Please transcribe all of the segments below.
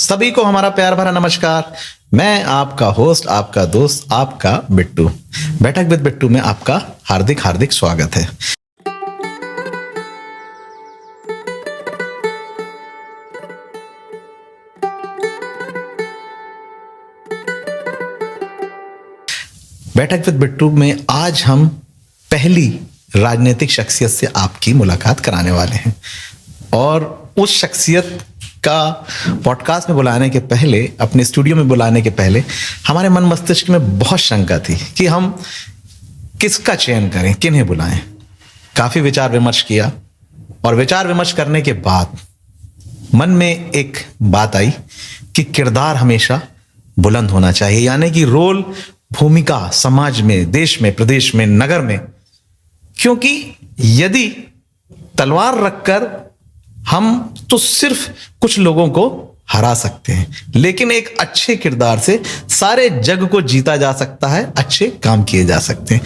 सभी को हमारा प्यार भरा नमस्कार। मैं आपका होस्ट, आपका दोस्त, आपका बिट्टू। बैठक विद बिट्टू में आपका हार्दिक हार्दिक स्वागत है। बैठक विद बिट्टू में आज हम पहली राजनीतिक शख्सियत से आपकी मुलाकात कराने वाले हैं और उस शख्सियत का पॉडकास्ट में बुलाने के पहले, अपने स्टूडियो में बुलाने के पहले हमारे मन मस्तिष्क में बहुत शंका थी कि हम किसका चयन करें, किन्हें बुलाएं। काफी विचार विमर्श किया और विचार विमर्श करने के बाद मन में एक बात आई कि किरदार हमेशा बुलंद होना चाहिए, यानी कि रोल, भूमिका समाज में, देश में, प्रदेश में, नगर में। क्योंकि यदि तलवार रखकर हम तो सिर्फ कुछ लोगों को हरा सकते हैं, लेकिन एक अच्छे किरदार से सारे जग को जीता जा सकता है, अच्छे काम किए जा सकते हैं।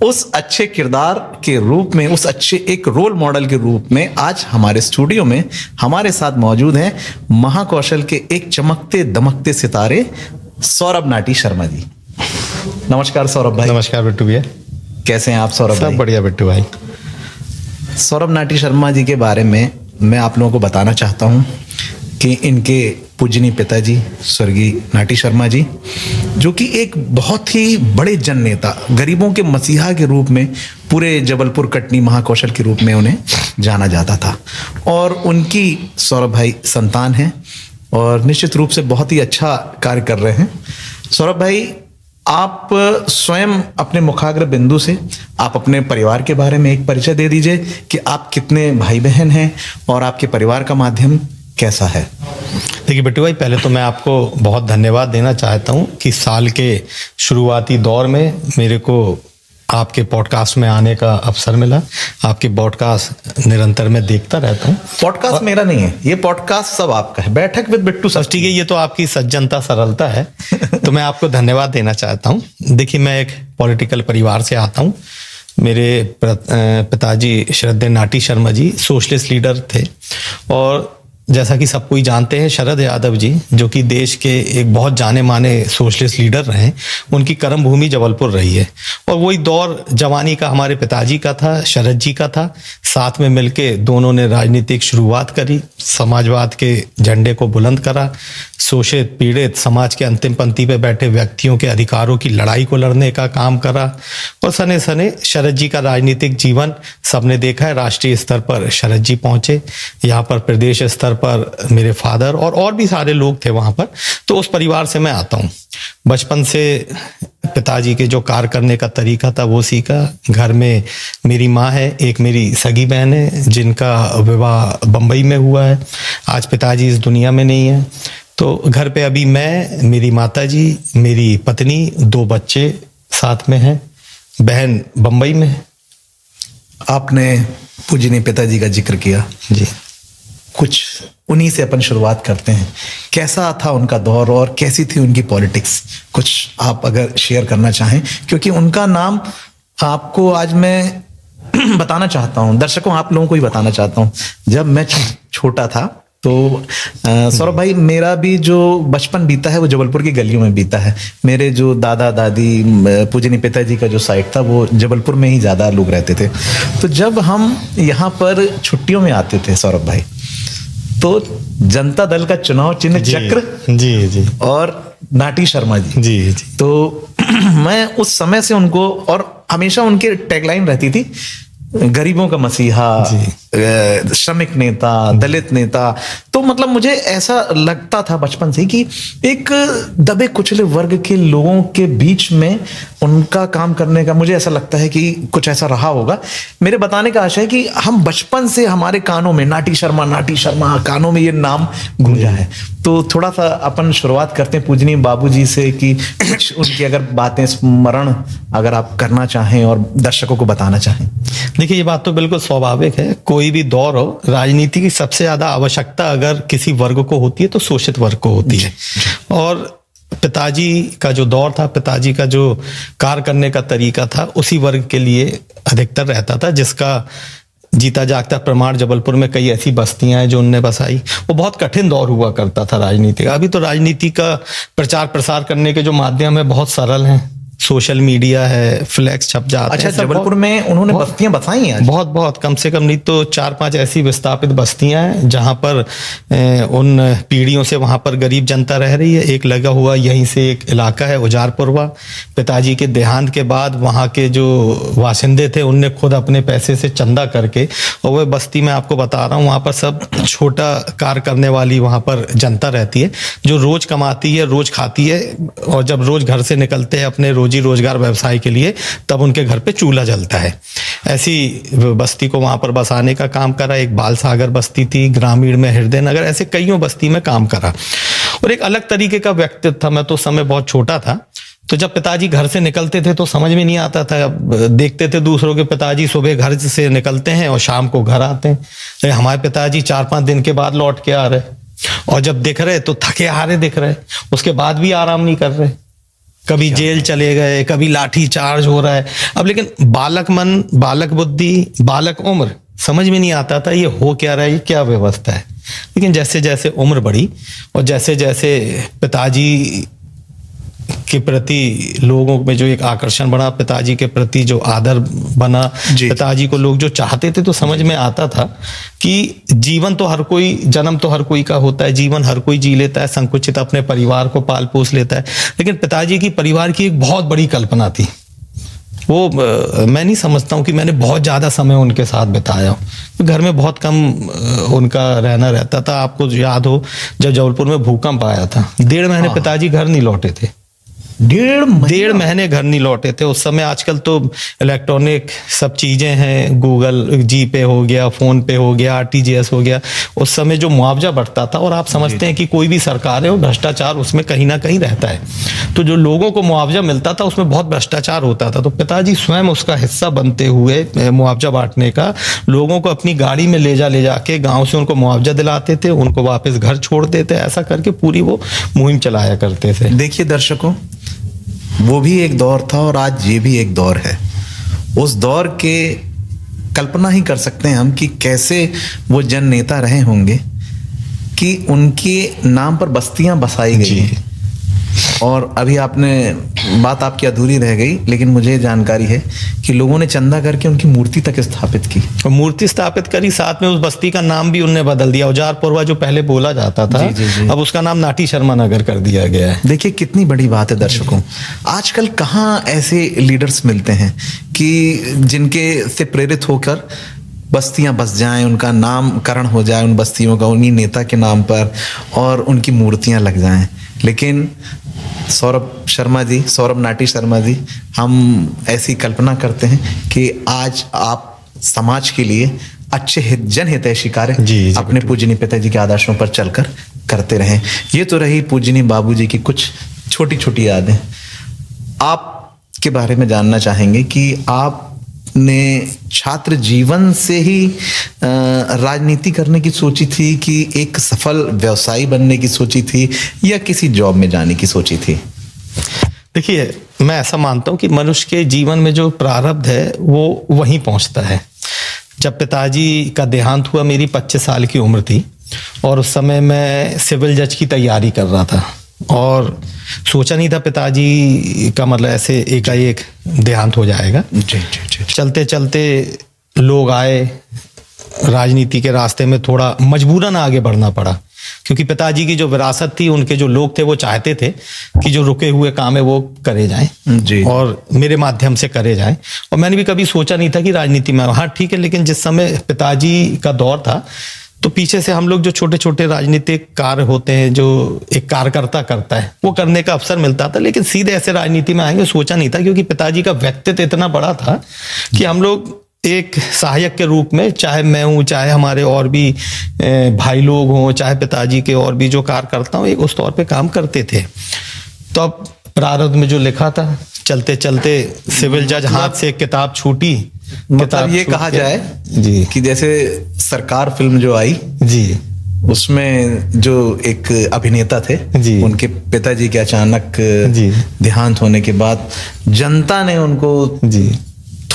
उस अच्छे किरदार के रूप में, उस अच्छे एक रोल मॉडल के रूप में आज हमारे स्टूडियो में हमारे साथ मौजूद हैं महाकौशल के एक चमकते दमकते सितारे सौरभ नाटी शर्मा जी। नमस्कार सौरभ भाई। नमस्कार बिट्टू भैया, कैसे हैं आप सौरभ भाई? सब बढ़िया बिट्टू भाई। सौरभ नाटी शर्मा जी के बारे में मैं आप लोगों को बताना चाहता हूं कि इनके पूजनीय पिताजी स्वर्गीय नाटी शर्मा जी, जो कि एक बहुत ही बड़े जन नेता, गरीबों के मसीहा के रूप में पूरे जबलपुर कटनी महाकौशल के रूप में उन्हें जाना जाता था, और उनकी सौरभ भाई संतान हैं और निश्चित रूप से बहुत ही अच्छा कार्य कर रहे हैं। सौरभ भाई, आप स्वयं अपने मुखाग्र बिंदु से आप अपने परिवार के बारे में एक परिचय दे दीजिए कि आप कितने भाई बहन हैं और आपके परिवार का माध्यम कैसा है। देखिए बिट्टू भाई, पहले तो मैं आपको बहुत धन्यवाद देना चाहता हूं कि साल के शुरुआती दौर में मेरे को आपके पॉडकास्ट में आने का अवसर मिला। आपके पॉडकास्ट निरंतर मैं देखता रहता हूँ। पॉडकास्ट मेरा नहीं है, ये पॉडकास्ट सब आपका है। बैठक विद बिट्टू सब ठीक है, ये तो आपकी सज्जनता, सरलता है। तो मैं आपको धन्यवाद देना चाहता हूँ। देखिए, मैं एक पॉलिटिकल परिवार से आता हूँ। मेरे पिताजी श्रद्धेय नाटी शर्मा जी सोशलिस्ट लीडर थे, और जैसा कि सब कोई जानते हैं, शरद यादव जी, जो कि देश के एक बहुत जाने माने सोशलिस्ट लीडर रहे, उनकी कर्म भूमि जबलपुर रही है। और वही दौर जवानी का हमारे पिताजी का था, शरद जी का था। साथ में मिलके दोनों ने राजनीतिक शुरुआत करी, समाजवाद के झंडे को बुलंद करा, शोषित पीड़ित समाज के अंतिम पंक्ति पे बैठे व्यक्तियों के अधिकारों की लड़ाई को लड़ने का काम करा। और सने सने शरद जी का राजनीतिक जीवन सबने देखा है। राष्ट्रीय स्तर पर शरद जी पहुंचे, यहाँ पर प्रदेश स्तर पर मेरे फादर और भी सारे लोग थे वहां पर। तो उस परिवार से मैं आता हूँ। बचपन से पिताजी के जो कार्य करने का तरीका था वो सीखा। घर में मेरी माँ है, एक मेरी सगी बहन है जिनका विवाह बम्बई में हुआ है। आज पिताजी इस दुनिया में नहीं है, तो घर पे अभी मैं, मेरी माताजी, मेरी पत्नी, 2 बच्चे साथ में हैं, बहन बम्बई में है। आपने पूजनीय पिताजी का जिक्र किया जी, कुछ उन्हीं से अपन शुरुआत करते हैं। कैसा था उनका दौर और कैसी थी उनकी पॉलिटिक्स, कुछ आप अगर शेयर करना चाहें, क्योंकि उनका नाम आपको आज मैं बताना चाहता हूं, दर्शकों आप लोगों को ही बताना चाहता हूं। जब मैं छोटा था तो सौरभ भाई, मेरा भी जो बचपन बीता है वो जबलपुर की गलियों में बीता है। मेरे जो दादा दादी, पूजनीय पिताजी का जो साइड था वो जबलपुर में ही ज्यादा लोग रहते थे। तो जब हम यहाँ पर छुट्टियों में आते थे सौरभ भाई, तो जनता दल का चुनाव चिन्ह चक्र जी और नाटी शर्मा जी जी। तो मैं उस समय से उनको, और हमेशा उनकी टैगलाइन रहती थी, गरीबों का मसीहा, श्रमिक नेता, दलित नेता। तो मतलब मुझे ऐसा लगता था बचपन से कि एक दबे कुचले वर्ग के लोगों के बीच में उनका काम करने का, मुझे ऐसा लगता है कि कुछ ऐसा रहा होगा। मेरे बताने का आशय है कि हम बचपन से हमारे कानों में नाटी शर्मा कानों में ये नाम गूंजा है। तो थोड़ा सा अपन शुरुआत करते हैं पूजनीय बाबूजी से कि उनकी अगर बातें स्मरण अगर आप करना चाहें और दर्शकों को बताना चाहें। देखिए, ये बात तो बिल्कुल स्वाभाविक है। कोई भी दौर हो, राजनीति की सबसे ज्यादा आवश्यकता अगर किसी वर्ग को होती है तो शोषित वर्ग को होती है। और पिताजी का जो दौर था, पिताजी का जो कार्य करने का तरीका था, उसी वर्ग के लिए अधिकतर रहता था, जिसका जीता जागता प्रमाण जबलपुर में कई ऐसी बस्तियां हैं जो उनने बसाई। वो बहुत कठिन दौर हुआ करता था राजनीति का। अभी तो राजनीति का प्रचार प्रसार करने के जो माध्यम है बहुत सरल हैं, सोशल मीडिया है, फ्लैक्स छप जाते हैं। अच्छा, जबलपुर में उन्होंने बस्तियां बसाई हैं? बहुत बहुत, कम से कम नहीं तो 4-5 ऐसी विस्थापित बस्तियां हैं जहां पर उन पीढ़ियों से वहां पर गरीब जनता रह रही है। एक लगा हुआ यहीं से एक इलाका है उजारपुरवा। पिताजी के देहांत के बाद वहां के जो वासिंदे थे उनने खुद अपने पैसे से चंदा करके, और वह बस्ती में आपको बता रहा हूँ, वहां पर सब छोटा कार करने वाली वहां पर जनता रहती है जो रोज कमाती है, रोज खाती है, और जब रोज घर से निकलते हैं अपने रोजी रोजगार व्यवसाय के लिए, तब उनके घर पे चूल्हा जलता है। ऐसी बस्ती को वहां पर बसाने का काम करा। एक बाल सागर बस्ती थी, ग्रामीण में हृदय नगर, ऐसे कईयों बस्ती में काम करा। और एक अलग तरीके का व्यक्तित्व था। मैं तो उस समय बहुत छोटा था, तो जब पिताजी घर से निकलते थे तो समझ में नहीं आता था। अब देखते थे दूसरों के पिताजी सुबह घर से निकलते हैं और शाम को घर आते हैं। हमारे पिताजी 4-5 दिन के बाद लौट के आ रहे, और जब दिख रहे तो थके हारे दिख रहे, उसके बाद भी आराम नहीं कर रहे। कभी जेल चले गए, कभी लाठी चार्ज हो रहा है। अब लेकिन बालक मन, बालक बुद्धि, बालक उम्र, समझ में नहीं आता था ये हो क्या रहा है, ये क्या व्यवस्था है। लेकिन जैसे जैसे उम्र बढ़ी और जैसे जैसे पिताजी के प्रति लोगों में जो एक आकर्षण बढ़ा, पिताजी के प्रति जो आदर बना, पिताजी को लोग जो चाहते थे, तो समझ में आता था कि जीवन तो हर कोई, जन्म तो हर कोई का होता है, जीवन हर कोई जी लेता है, संकुचित अपने परिवार को पाल पोस लेता है। लेकिन पिताजी की परिवार की एक बहुत बड़ी कल्पना थी। वो मैं नहीं समझता हूँ कि मैंने बहुत ज्यादा समय उनके साथ बिताया हूँ। घर में बहुत कम उनका रहना रहता था। आपको याद हो जब जबलपुर में भूकंप आया था, 1.5 महीने पिताजी घर नहीं लौटे थे। 1.5 महीने घर नहीं लौटे थे। उस समय, आजकल तो इलेक्ट्रॉनिक सब चीजें हैं, गूगल जी पे हो गया, फोन पे हो गया, RTGS हो गया। उस समय जो मुआवजा बढ़ता था, और आप समझते हैं कि कोई भी सरकार है वो भ्रष्टाचार उसमें कहीं ना कहीं रहता है, तो जो लोगों को मुआवजा मिलता था उसमें बहुत भ्रष्टाचार होता था। तो पिताजी स्वयं उसका हिस्सा बनते हुए मुआवजा बांटने का, लोगों को अपनी गाड़ी में ले जाके गाँव से उनको मुआवजा दिलाते थे, उनको वापस घर छोड़ देते, ऐसा करके पूरी वो मुहिम चलाया करते थे। देखिए दर्शकों, वो भी एक दौर था और आज ये भी एक दौर है। उस दौर के कल्पना ही कर सकते हैं हम कि कैसे वो जन नेता रहे होंगे कि उनके नाम पर बस्तियां बसाई गई हैं। और अभी आपने बात आपकी अधूरी रह गई, लेकिन मुझे जानकारी है कि लोगों ने चंदा करके उनकी मूर्ति तक स्थापित की। और मूर्ति स्थापित करी, साथ में उस बस्ती का नाम भी उनने बदल दिया। उजारपुरवा जो पहले बोला जाता था, अब उसका नाम नाटी शर्मा नगर कर दिया गया है। देखिए कितनी बड़ी बात है दर्शकों। आजकल कहाँ ऐसे लीडर्स मिलते हैं कि जिनके से प्रेरित होकर बस्तियां बस जाएं, उनका नामकरण हो जाए उन बस्तियों का उन्हीं नेता के नाम पर, और उनकी मूर्तियां लग जाएं। लेकिन सौरभ नाटी शर्मा जी, हम ऐसी कल्पना करते हैं कि आज आप समाज के लिए अच्छे जनहितैषी कार्य अपने पूजनीय पिताजी के आदर्शों पर चलकर करते रहें। ये तो रही पूजनीय बाबूजी की कुछ छोटी छोटी यादें। आपके बारे में जानना चाहेंगे कि आपने छात्र जीवन से ही राजनीति करने की सोची थी, कि एक सफल व्यवसायी बनने की सोची थी, या किसी जॉब में जाने की सोची थी? देखिए, मैं ऐसा मानता हूँ कि मनुष्य के जीवन में जो प्रारब्ध है वो वहीं पहुंचता है। जब पिताजी का देहांत हुआ, मेरी 25 साल की उम्र थी, और उस समय मैं सिविल जज की तैयारी कर रहा था, और सोचा नहीं था पिताजी का मतलब ऐसे एकाएक देहांत हो जाएगा। चलते चलते लोग आए, राजनीति के रास्ते में थोड़ा मजबूरन आगे बढ़ना पड़ा, क्योंकि पिताजी की जो विरासत थी, उनके जो लोग थे वो चाहते थे कि जो रुके हुए काम है वो करे जाएं और मेरे माध्यम से करे जाएं। और मैंने भी कभी सोचा नहीं था कि राजनीति में, हाँ ठीक है, लेकिन जिस समय पिताजी का दौर था तो पीछे से हम लोग जो छोटे छोटे राजनीतिक कार्य होते हैं जो एक कार्यकर्ता करता है, वो करने का अवसर मिलता था। लेकिन सीधे ऐसे राजनीति में आएंगे सोचा नहीं था, क्योंकि पिताजी का व्यक्तित्व इतना बड़ा था कि हम लोग एक सहायक के रूप में, चाहे मैं हूँ, चाहे हमारे और भी भाई लोग हों, चाहे पिताजी के और भी जो कार्यकर्ता हूँ, एक उस तौर पे काम करते थे। तो अब प्रारब्ध में जो लिखा था, चलते चलते सिविल जज हाथ से एक किताब छूटी। मतलब ये कहा जाए जी कि जैसे सरकार फिल्म जो आई जी, उसमें जो एक अभिनेता थे जी, उनके पिताजी के अचानक देहांत होने के बाद जनता ने उनको जी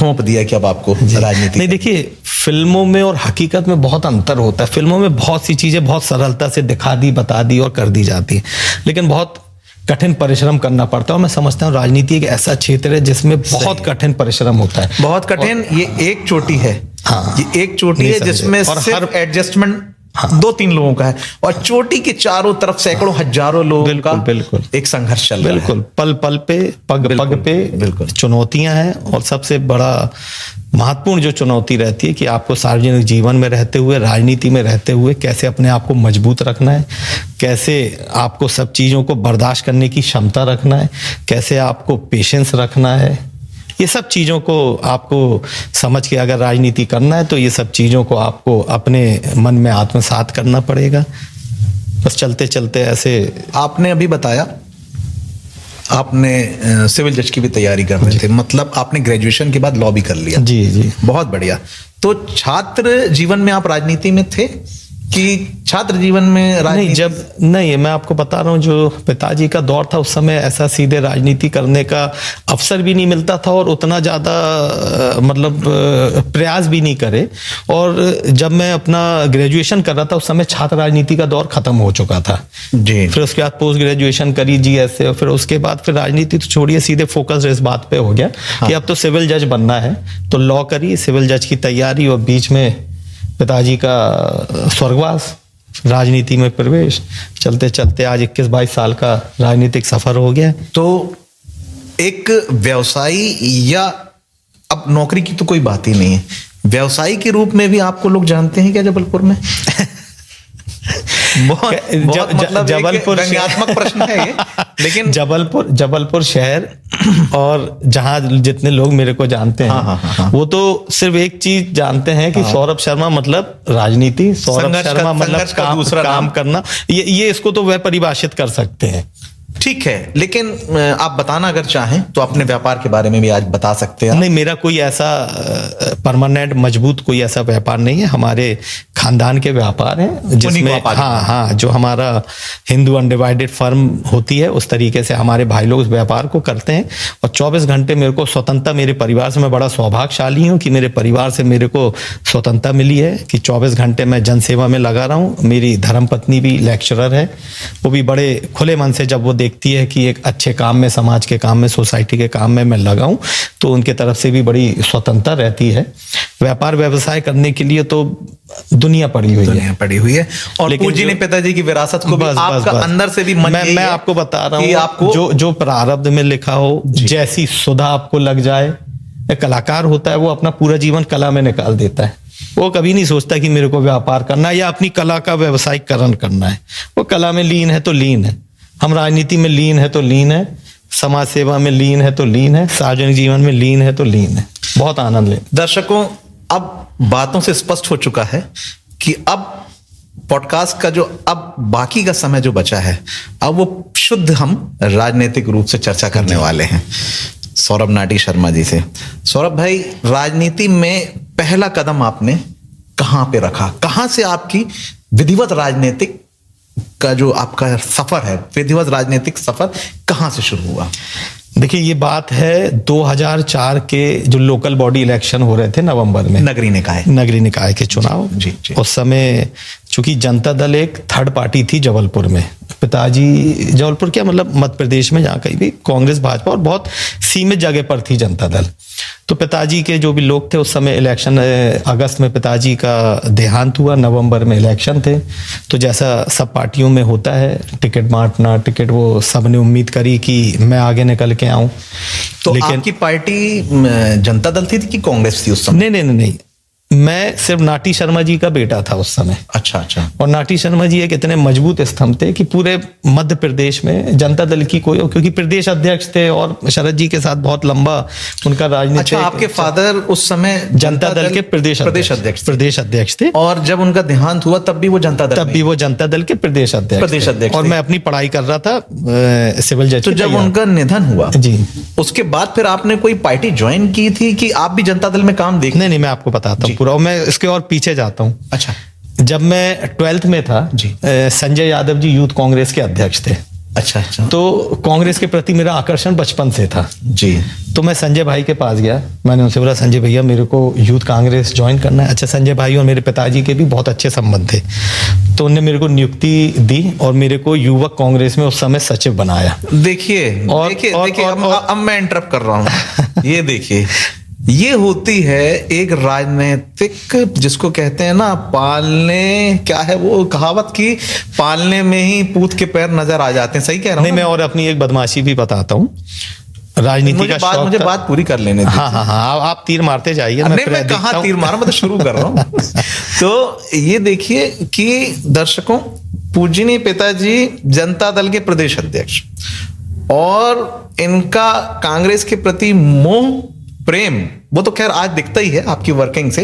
थोप दिया कि अब आपको राजनीति? नहीं, देखिए, फिल्मों में और हकीकत में बहुत अंतर होता है। फिल्मों में बहुत सी चीजें बहुत सरलता से दिखा दी, बता दी और कर दी जाती है, लेकिन बहुत कठिन परिश्रम करना पड़ता है। और मैं समझता हूँ राजनीति एक ऐसा क्षेत्र है जिसमें बहुत कठिन परिश्रम होता है, बहुत कठिन। ये एक चोटी है, हाँ, ये एक चोटी है जिसमें सिर्फ एडजस्टमेंट 2-3 लोगों का है, और चोटी के चारों तरफ सैकड़ों हजारों लोगों का बिल्कुल एक संघर्ष चल रहा है। बिल्कुल, पल पल पे, पग पग पे बिल्कुल चुनौतियां हैं। और सबसे बड़ा महत्वपूर्ण जो चुनौती रहती है कि आपको सार्वजनिक जीवन में रहते हुए, राजनीति में रहते हुए कैसे अपने आप को मजबूत रखना है, कैसे आपको सब चीजों को बर्दाश्त करने की क्षमता रखना है, कैसे आपको पेशेंस रखना है। ये सब चीज़ों को आपको समझ के अगर राजनीति करना है तो ये सब चीज़ों को आपको अपने मन में आत्मसात करना पड़ेगा। बस चलते चलते ऐसे। आपने अभी बताया आपने सिविल जज की भी तैयारी कर रहे थे, मतलब आपने ग्रेजुएशन के बाद लॉ भी कर लिया। जी जी, बहुत बढ़िया। तो छात्र जीवन में आप राजनीति में थे कि छात्र जीवन में राजनीति? नहीं, मैं आपको बता रहा हूँ, जो पिताजी का दौर था उस समय ऐसा सीधे राजनीति करने का अवसर भी नहीं मिलता था और उतना ज़्यादा मतलब प्रयास भी नहीं करे। और जब मैं अपना ग्रेजुएशन कर रहा था उस समय छात्र राजनीति का दौर खत्म हो चुका था जी। फिर उसके बाद पोस्ट ग्रेजुएशन करी GS से, और फिर उसके बाद फिर राजनीति तो छोड़िए, सीधे फोकस इस बात पे हो गया कि अब तो सिविल जज बनना है। तो लॉ करी, सिविल जज की तैयारी, और बीच में पिताजी का स्वर्गवास, राजनीति में प्रवेश। चलते चलते आज 21-22 साल का राजनीतिक सफर हो गया। तो एक व्यवसायी, या अब नौकरी की तो कोई बात ही नहीं है, व्यवसायी के रूप में भी आपको लोग जानते हैं क्या जबलपुर में? बहुत मतलब जबलपुर व्यंग्यात्मक प्रश्न है ये, लेकिन जबलपुर शहर और जहां जितने लोग मेरे को जानते हैं, हाँ। वो तो सिर्फ एक चीज जानते हैं कि सौरभ शर्मा मतलब राजनीति, सौरभ शर्मा मतलब काम करना। ये इसको तो वह परिभाषित कर सकते हैं। ठीक है, लेकिन आप बताना अगर चाहें तो अपने व्यापार के बारे में भी आज बता सकते हैं। नहीं, मेरा कोई ऐसा परमानेंट मजबूत कोई ऐसा व्यापार नहीं है। हमारे खानदान के व्यापार हैं जिसमें हाँ, जो हमारा हिंदू अनडिवाइडेड फर्म होती है उस तरीके से हमारे भाई लोग उस व्यापार को करते हैं। और 24 घंटे मेरे को स्वतंत्रता, मेरे परिवार से मैं बड़ा सौभाग्यशाली हूँ कि मेरे परिवार से मेरे को स्वतंत्रता मिली है कि 24 घंटे मैं जनसेवा में लगा रहा हूँ। मेरी धर्मपत्नी भी लेक्चरर है, वो भी बड़े खुले मन से जब वो देखती है कि एक अच्छे काम में, समाज के काम में, सोसाइटी के काम में मैं लगा हूं, तो उनके तरफ से भी बड़ी स्वतंत्रता रहती है। व्यापार व्यवसाय करने के लिए तो दुनिया पड़ी हुई है। और पूजी ने पिताजी की विरासत को भी आपका अंदर से भी मैं आपको बता रहा हूँ, आपको जो प्रारब्ध में लिखा हो, जैसी सुधा आपको लग जाए। एक कलाकार होता है, वो अपना पूरा जीवन कला में निकाल देता है। वो कभी नहीं सोचता कि मेरे को व्यापार करना है या अपनी कला का व्यावसायिकरण करना है। वो कला में लीन है तो लीन है, हम राजनीति में लीन है तो लीन है, समाज सेवा में लीन है तो लीन है, सार्वजनिक जीवन में लीन है तो लीन है। बहुत आनंद ले। दर्शकों, अब बातों से स्पष्ट हो चुका है कि अब पॉडकास्ट का जो अब बाकी का समय जो बचा है, अब वो शुद्ध हम राजनीतिक रूप से चर्चा करने वाले हैं सौरभ नाटी शर्मा जी से। सौरभ भाई, राजनीति में पहला कदम आपने कहां पे रखा? कहां से आपकी विधिवत राजनीतिक का जो आपका सफर है, विधिवत राजनीतिक सफर कहां से शुरू हुआ? देखिए, ये बात है 2004 के जो लोकल बॉडी इलेक्शन हो रहे थे नवंबर में, नगरीय निकाय के चुनाव। जी। उस समय चूंकि जनता दल एक थर्ड पार्टी थी जबलपुर में, पिताजी, जबलपुर क्या मतलब मध्य प्रदेश में, जहाँ कहीं भी कांग्रेस भाजपा और बहुत सीमित जगह पर थी जनता दल। तो पिताजी के जो भी लोग थे उस समय इलेक्शन, अगस्त में पिताजी का देहांत हुआ, नवंबर में इलेक्शन थे। तो जैसा सब पार्टियों में होता है, टिकट बांटना, टिकट, वो सब ने उम्मीद करी कि मैं आगे निकल के आऊं। तो लेकिन आपकी पार्टी जनता दल थी कि कांग्रेस थी उस समय? नहीं, मैं सिर्फ नाटी शर्मा जी का बेटा था उस समय। अच्छा। और नाटी शर्मा जी एक इतने मजबूत स्तंभ थे कि पूरे मध्य प्रदेश में जनता दल की कोई, क्योंकि प्रदेश अध्यक्ष थे और शरद जी के साथ बहुत लंबा उनका राजनीति। अच्छा, आपके फादर उस समय जनता दल के प्रदेश अध्यक्ष थे, और जब उनका देहांत हुआ तब भी वो जनता दल के प्रदेश अध्यक्ष। और मैं अपनी पढ़ाई कर रहा था सिविल जज। तो जब उनका निधन हुआ जी, उसके बाद फिर आपने कोई पार्टी ज्वाइन की थी कि आप भी जनता दल में काम देख? नहीं, मैं आपको बताता हूँ पूरा, मैं इसके और पीछे जाता हूँ। अच्छा। जब मैं 12th में था, संजय यादव जी यूथ कांग्रेस के अध्यक्ष थे। अच्छा अच्छा। तो कांग्रेस के प्रति मेरा आकर्षण बचपन से था जी। तो मैं संजय भाई के पास गया, मैंने उनसे बोला संजय भैया मेरे को यूथ कांग्रेस ज्वाइन करना है। अच्छा, संजय भाई और मेरे पिताजी के भी बहुत अच्छे संबंध थे, तो उन्होंने मेरे को नियुक्ति दी और मेरे को युवक कांग्रेस में उस समय सचिव बनाया। देखिए अब मैं इंटरप्ट कर रहा हूँ। ये देखिए, ये होती है एक राजनीतिक, जिसको कहते हैं ना पालने, क्या है वो कहावत की, पालने में ही पूत के पैर नजर आ जाते हैं। सही कह रहा हूँ? नहीं, मैं और अपनी एक बदमाशी भी बताता हूँ। राजनीति का शौक, मुझे बात पूरी कर लेने दीजिए। हाँ, आप तीर मारते जाइए। मैं कहाँ तीर मारा, मैं तो शुरू कर रहा हूँ। तो ये देखिए कि दर्शकों, पूजनीय पिताजी जनता दल के प्रदेश अध्यक्ष, और इनका कांग्रेस के प्रति मोह प्रेम, वो तो खैर आज दिखता ही है आपकी वर्किंग से।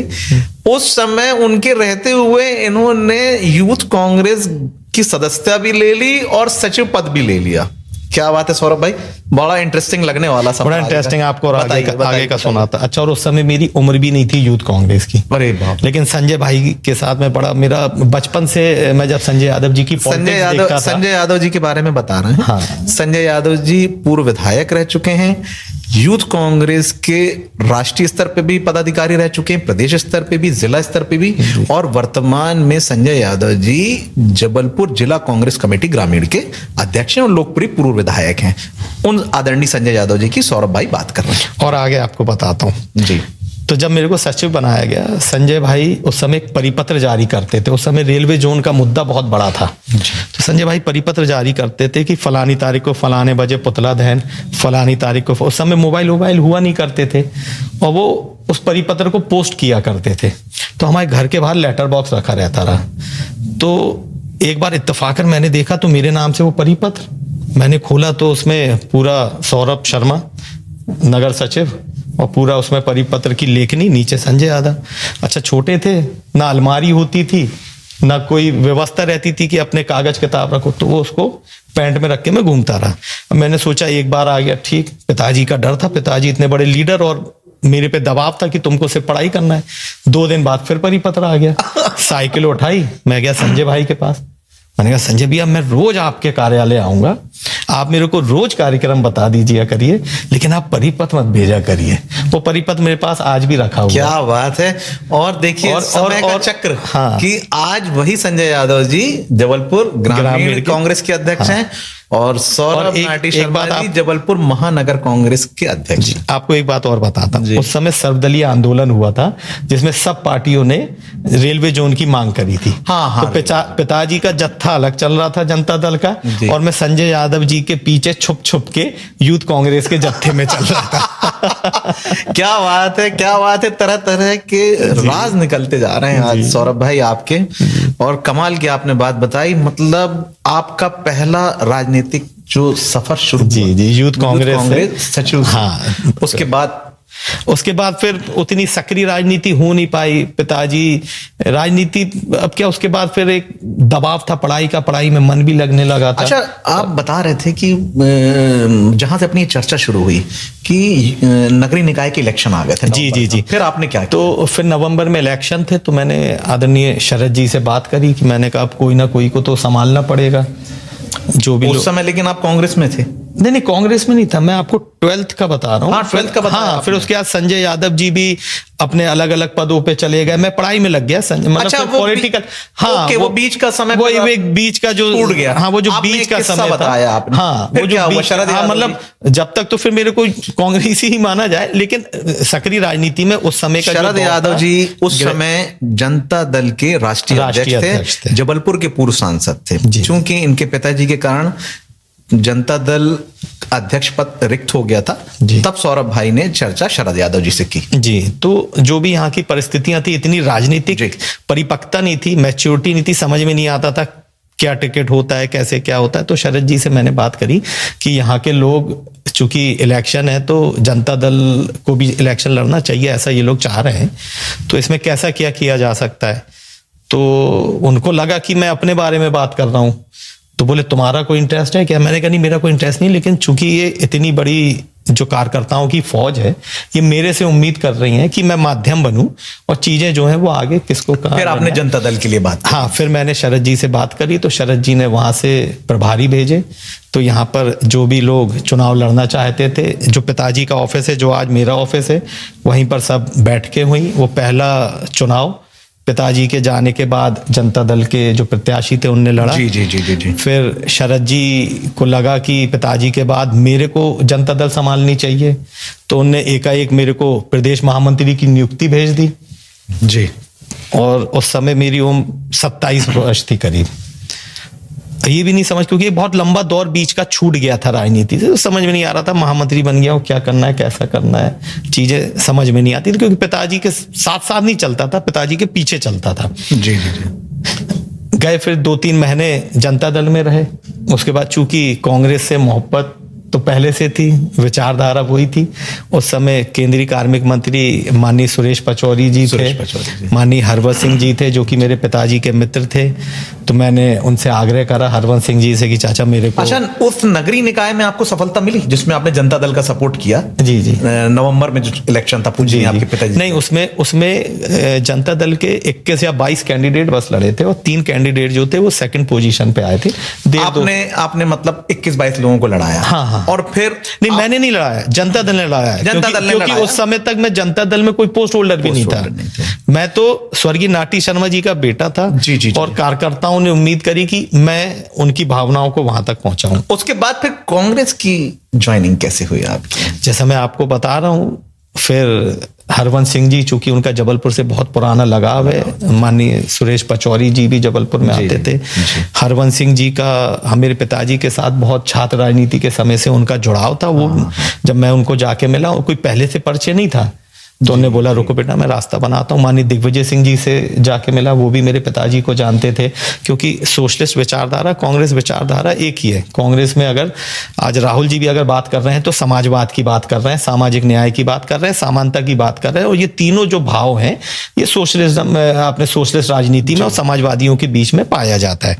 उस समय उनके रहते हुए इन्होंने यूथ कांग्रेस की सदस्यता भी ले ली और सचिव पद भी ले लिया। क्या बात है सौरभ भाई, बड़ा इंटरेस्टिंग लगने वाला सब। बड़ा इंटरेस्टिंग, आपको आगे का सुनाता। अच्छा, और उस समय मेरी उम्र भी नहीं थी यूथ कांग्रेस की। अरे बाप। लेकिन संजय भाई के साथ में बड़ा, मेरा बचपन से, मैं जब संजय यादव जी की संजय यादव जी के बारे में बता रहे हैं। हाँ। संजय यादव जी पूर्व विधायक रह चुके हैं, यूथ कांग्रेस के राष्ट्रीय स्तर पे भी पदाधिकारी रह चुके हैं, प्रदेश स्तर पे भी, जिला स्तर पे भी, और वर्तमान में संजय यादव जी जबलपुर जिला कांग्रेस कमेटी ग्रामीण के अध्यक्ष हैं और लोकप्रिय पूर्व विधायक हैं। उन आदरणीय संजय यादव जी की सौरभ भाई बात कर रहे हैं। और आगे आपको बताता हूँ जी। तो जब मेरे को सचिव बनाया गया, संजय भाई उस समय एक परिपत्र जारी करते थे। उस समय रेलवे जोन का मुद्दा बहुत बड़ा था। तो संजय भाई परिपत्र जारी करते थे कि फलानी तारीख को फलाने बजे पुतला दहन, फलानी तारीख को। उस समय मोबाइल हुआ नहीं करते थे, और वो उस परिपत्र को पोस्ट किया करते थे। तो हमारे घर के बाहर लेटर बॉक्स रखा रहता रहा। तो एक बार इत्तेफाकन मैंने देखा तो मेरे नाम से वो परिपत्र, मैंने खोला तो उसमें पूरा सौरभ शर्मा नगर सचिव, और पूरा उसमें परिपत्र की लेखनी, नीचे संजय यादव। अच्छा, छोटे थे, ना अलमारी होती थी, ना कोई व्यवस्था रहती थी कि अपने कागज किताब रखो, तो वो उसको पैंट में रख के मैं घूमता रहा। मैंने सोचा एक बार आ गया ठीक, पिताजी का डर था, पिताजी इतने बड़े लीडर और मेरे पे दबाव था कि तुमको सिर्फ पढ़ाई करना है। 2 दिन बाद फिर परिपत्र आ गया, साइकिल उठाई, मैं गया संजय भाई के पास। मैंने कहा संजय भैया मैं रोज आपके कार्यालय आऊंगा, आप मेरे को रोज कार्यक्रम बता दीजिए करिए, लेकिन आप परिपत्र मत भेजा करिए। वो परिपत्र मेरे पास आज भी रखा हुआ। क्या बात है। और देखिए समय का चक्र, हाँ, कि आज वही संजय यादव जी जबलपुर ग्रामीण कांग्रेस के अध्यक्ष हैं, और सौरभ नाटी शर्मा जी जबलपुर महानगर कांग्रेस के अध्यक्ष। आपको एक बात और बताता हूं, उस समय सर्वदलीय आंदोलन हुआ था जिसमें सब पार्टियों ने रेलवे जोन की मांग करी थी। हाँ, तो पिताजी का जत्था अलग चल रहा था जनता दल का, और मैं संजय यादव जी के पीछे छुप छुप के यूथ कांग्रेस के जत्थे में चल रहा था। क्या बात है, क्या बात है। तरह तरह के राज निकलते जा रहे हैं आज सौरभ भाई आपके। और कमाल की आपने बात बताई, मतलब आपका पहला राजनीतिक जो सफर शुरू जी यूथ कांग्रेस सचिव। हाँ, उसके बाद फिर उतनी सक्रिय राजनीति हो नहीं पाई। पिताजी राजनीति, अब क्या, उसके बाद फिर एक दबाव था पढ़ाई का, पढ़ाई में मन भी लगने लगा था। अच्छा, आप बता रहे थे कि जहां से अपनी चर्चा शुरू हुई कि नगरीय निकाय के इलेक्शन आ गए थे। जी। फिर आपने क्या किया? तो फिर नवंबर में इलेक्शन थे, तो मैंने आदरणीय शरद जी से बात करी कि मैंने कहा अब कोई ना कोई को तो संभालना पड़ेगा जो भी। उस समय लेकिन आप कांग्रेस में थे? नहीं, कांग्रेस में नहीं था, मैं आपको 12th का बता रहा हूँ। हाँ, 12th का बता। हाँ, फिर उसके बाद संजय यादव जी भी अपने अलग अलग पदों पे चले गए, मैं पढ़ाई में लग गया। मतलब अच्छा, पॉलिटिकल, हाँ, वो बीच का समय, वो एक बीच का जो टूट गया। हाँ, वो जो बीच का समय बताया आपने। हाँ, वो जो बीच, हाँ, मतलब जब तक तो फिर मेरे को कांग्रेसी ही माना जाए, लेकिन सक्रिय राजनीति में उस समय का शरद यादव जी उस समय जनता दल के राष्ट्रीय अध्यक्ष थे, जबलपुर के पूर्व सांसद थे। चूंकि इनके पिताजी के कारण जनता दल अध्यक्ष पद रिक्त हो गया था, तब सौरभ भाई ने चर्चा शरद यादव जी से की। जी, तो जो भी यहाँ की परिस्थितियां थी, इतनी राजनीतिक परिपक्वता नहीं थी, मैच्योरिटी नहीं थी, समझ में नहीं आता था क्या टिकट होता है, कैसे क्या होता है। तो शरद जी से मैंने बात करी कि यहाँ के लोग, चूंकि इलेक्शन है तो जनता दल को भी इलेक्शन लड़ना चाहिए, ऐसा ये लोग चाह रहे हैं, तो इसमें कैसा क्या किया जा सकता है। तो उनको लगा कि मैं अपने बारे में बात कर रहा हूँ, तो बोले तुम्हारा कोई इंटरेस्ट है क्या? मैंने कहा नहीं, मेरा कोई इंटरेस्ट नहीं, लेकिन चूंकि ये इतनी बड़ी जो कार्यकर्ताओं की फौज है, ये मेरे से उम्मीद कर रही हैं कि मैं माध्यम बनूं और चीजें जो हैं वो आगे किसको कहाँ फिर आपने जनता दल के लिए बात की। हाँ, फिर मैंने शरद जी से बात करी तो शरद जी ने वहां से प्रभारी भेजे। तो यहाँ पर जो भी लोग चुनाव लड़ना चाहते थे, जो पिताजी का ऑफिस है, जो आज मेरा ऑफिस है, वहीं पर सब बैठकें हुई। वो पहला चुनाव पिताजी के जाने के बाद जनता दल के जो प्रत्याशी थे उनने लड़ा। जी जी जी जी जी। फिर शरद जी को लगा कि पिताजी के बाद मेरे को जनता दल संभालनी चाहिए, तो उनने एकाएक मेरे को प्रदेश महामंत्री की नियुक्ति भेज दी। जी। और उस समय मेरी उम्र 27 वर्ष थी करीब। ये भी नहीं समझ, क्योंकि ये बहुत लंबा दौर बीच का छूट गया था राजनीति से, तो समझ में नहीं आ रहा था महामंत्री बन गया हूँ, क्या करना है, कैसा करना है, चीजें समझ में नहीं आती थी, क्योंकि पिताजी के साथ साथ नहीं चलता था, पिताजी के पीछे चलता था। जी जी जी। गए, फिर 2-3 महीने जनता दल में रहे। उसके बाद चूंकि कांग्रेस से मोहब्बत तो पहले से थी, विचारधारा वही थी। उस समय केंद्रीय कार्मिक मंत्री माननीय सुरेश पचौरी जी थे, माननीय हरवंश सिंह जी थे, जो कि मेरे पिताजी के मित्र थे। तो मैंने उनसे आग्रह करा हरवंश सिंह जी से कि चाचा मेरे को। अच्छा, उस नगरीय निकाय में आपको सफलता मिली जिसमें आपने जनता दल का सपोर्ट किया? जी जी। नवंबर में जो इलेक्शन था पूजी आपके पिताजी? नहीं, उसमें जनता दल के 21 या 22 कैंडिडेट बस लड़े थे, और 3 कैंडिडेट जो थे वो सेकंड पोजीशन पे आए थे। आपने मतलब 21-22 लोगों को लड़ाया? हाँ। और फिर नहीं, मैंने नहीं लड़ाया, जनता दल ने लड़ाया। जनता दल ने क्योंकि उस समय तक मैं जनता दल में कोई पोस्ट होल्डर भी नहीं था। मैं तो स्वर्गीय नाटी शर्मा जी का बेटा था। जी जी। और कार्यकर्ताओं ने उम्मीद करी कि मैं उनकी भावनाओं को वहां तक पहुंचाऊं। उसके बाद फिर कांग्रेस की ज्वाइनिंग कैसे हुई आपकी? जैसा मैं आपको बता रहा हूं, फिर हरवंश सिंह जी, चूंकि उनका जबलपुर से बहुत पुराना लगाव है, माननीय सुरेश पचौरी जी भी जबलपुर में आते थे। हरवंश सिंह जी का मेरे पिताजी के साथ बहुत छात्र राजनीति के समय से उनका जुड़ाव था। वो जब मैं उनको जाके मिला, कोई पहले से परिचय नहीं था, तो उन्होंने बोला रुको बेटा मैं रास्ता बनाता हूँ। माननीय दिग्विजय सिंह जी से जाके मिला, वो भी मेरे पिताजी को जानते थे, क्योंकि सोशलिस्ट विचारधारा, कांग्रेस विचारधारा एक ही है। कांग्रेस में अगर आज राहुल जी भी अगर बात कर रहे हैं तो समाजवाद की बात कर रहे हैं, सामाजिक न्याय की बात कर रहे हैं, समानता की बात कर रहे हैं, और ये तीनों जो भाव हैं ये सोशलिज्म, अपने सोशलिस्ट राजनीति में और समाजवादियों के बीच में पाया जाता है।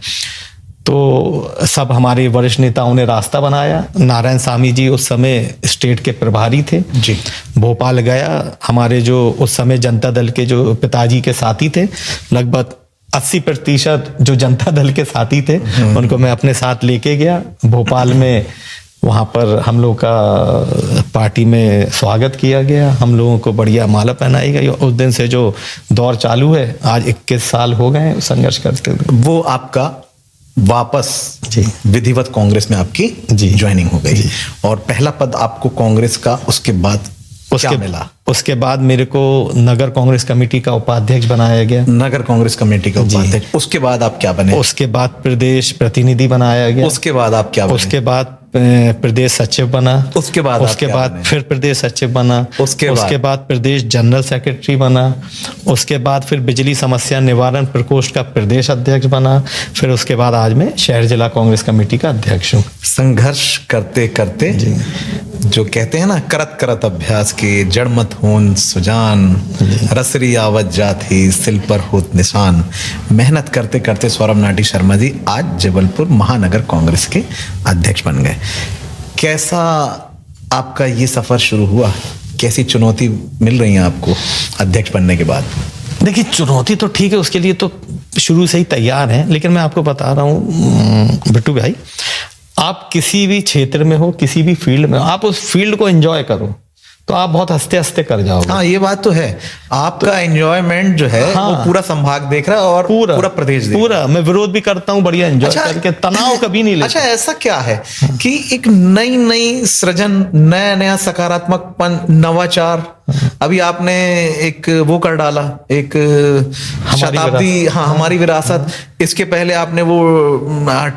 तो सब हमारे वरिष्ठ नेताओं ने रास्ता बनाया। नारायण स्वामी जी उस समय स्टेट के प्रभारी थे जी। भोपाल गया। हमारे जो उस समय जनता दल के जो पिताजी के साथी थे, लगभग 80% जो जनता दल के साथी थे, उनको मैं अपने साथ लेके गया भोपाल में। वहां पर हम लोग का पार्टी में स्वागत किया गया, हम लोगों को बढ़िया माला पहनाई गई। उस दिन से जो दौर चालू है, आज 21 साल हो गए संघर्ष करते हुए। वो आपका वापस विधिवत कांग्रेस में आपकी ज्वाइनिंग हो गई, और पहला पद आपको कांग्रेस का उसके बाद क्या मिला? उसके बाद मेरे को नगर कांग्रेस कमेटी का उपाध्यक्ष बनाया गया। नगर कांग्रेस कमेटी का उपाध्यक्ष। उसके बाद आप क्या बने? उसके बाद प्रदेश प्रतिनिधि बनाया गया। उसके बाद आप क्या बने? उसके बाद प्रदेश सचिव बना। उसके बाद फिर प्रदेश सचिव बना। उसके बाद प्रदेश जनरल सेक्रेटरी बना। उसके बाद फिर बिजली समस्या निवारण प्रकोष्ठ का प्रदेश अध्यक्ष बना। फिर उसके बाद आज मैं शहर जिला कांग्रेस कमेटी का अध्यक्ष हूँ। संघर्ष करते करते, जो कहते हैं ना, करत करत अभ्यास के जड़ मत होन सुजान, रसरी आवत जाती सिल पर होत निशान। मेहनत करते करते सौरभ नाटी शर्मा जी आज जबलपुर महानगर कांग्रेस के अध्यक्ष बन गए। कैसा आपका ये सफर शुरू हुआ? कैसी चुनौती मिल रही है आपको अध्यक्ष बनने के बाद? देखिए, चुनौती तो ठीक है, उसके लिए तो शुरू से ही तैयार है। लेकिन मैं आपको बता रहा हूँ बिट्टू भाई, आप किसी भी क्षेत्र में हो, किसी भी फील्ड में हो, आप उस फील्ड को एंजॉय करो तो आप बहुत हंसते हंसते कर जाओगे। हाँ, ये बात तो है। आपका एंजॉयमेंट जो है, हाँ, वो पूरा संभाग देख रहा है और पूरा प्रदेश देख रहा है। मैं विरोध भी करता हूँ बढ़िया एंजॉय करके, तनाव कभी नहीं लेता। अच्छा, ऐसा क्या है कि एक नई नई सृजन, नया नया सकारात्मकपन, नवाचार, अभी आपने एक वो कर डाला, एक शताब्दी, हाँ, हमारी विरासत। इसके पहले आपने वो